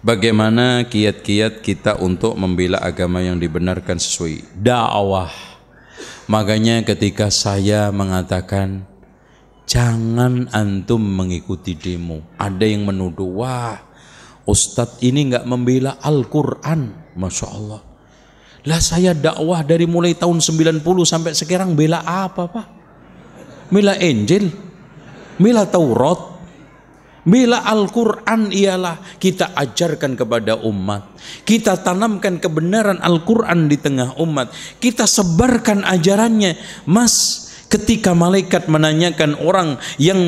Bagaimana kiat-kiat kita untuk membela agama yang dibenarkan sesuai dakwah. Makanya ketika saya mengatakan jangan antum mengikuti demo, ada yang menuduh, wah Ustadz ini nggak membela Al-Quran. Masya Allah. Lah saya dakwah dari mulai tahun 90 sampai sekarang bela apa Pak? Bela Injil, bela Taurat, bela Al-Quran. Ialah kita ajarkan kepada umat, kita tanamkan kebenaran Al-Quran di tengah umat, kita sebarkan ajarannya. Mas, ketika malaikat menanyakan orang yang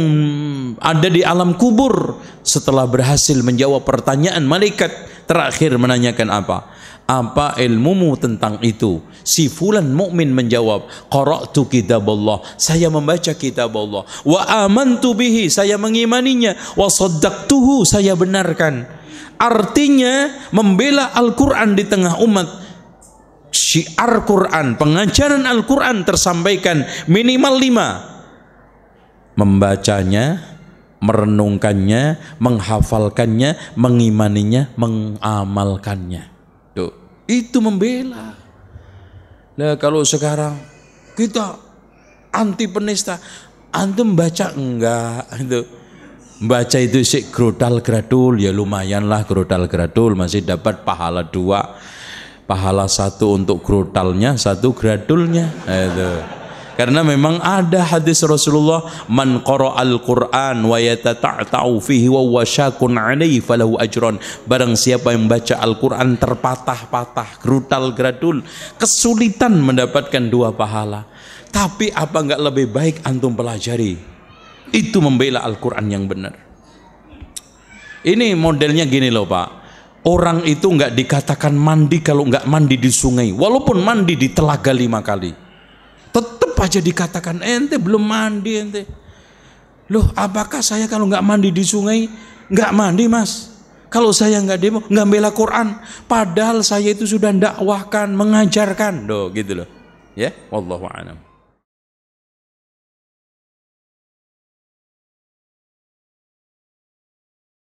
ada di alam kubur, setelah berhasil menjawab pertanyaan, malaikat terakhir menanyakan apa? Apa ilmumu tentang itu? Si fulan mukmin menjawab, qara'tu kitaballah, saya membaca kitab Allah, wa amantu bihi, saya mengimaninya, wa saddaqtuhu, saya benarkan. Artinya membela Al-Quran di tengah umat, syiar Quran, pengajaran Al-Quran tersampaikan minimal 5: membacanya, merenungkannya, menghafalkannya, mengimaninya, mengamalkannya. Tuh, itu membela. Nah, kalau sekarang kita anti penista, antum baca enggak? Itu baca itu sih grodal gradul, ya lumayan lah grodal gradul, masih dapat pahala 2, pahala 1 untuk grodalnya, 1 gradulnya. Itu karena memang ada hadis Rasulullah, man qara'al Qur'an wa yatata'ta'u fihi wa huwa syakun 'alaihi falahu ajran. Barang siapa yang baca Al-Qur'an terpatah-patah, grodal gradul, kesulitan mendapatkan 2 pahala. Tapi apa enggak lebih baik antum pelajari? Itu membela Al-Qur'an yang benar. Ini modelnya gini loh Pak. Orang itu enggak dikatakan mandi kalau enggak mandi di sungai, walaupun mandi di telaga 5 kali. Tetap aja dikatakan ente belum mandi ente. Loh, apakah saya kalau nggak mandi di sungai nggak mandi Mas? Kalau saya nggak demo, nggak bela Quran, padahal saya itu sudah dakwahkan, mengajarkan, doh gitu loh. Ya, wallahu a'lam.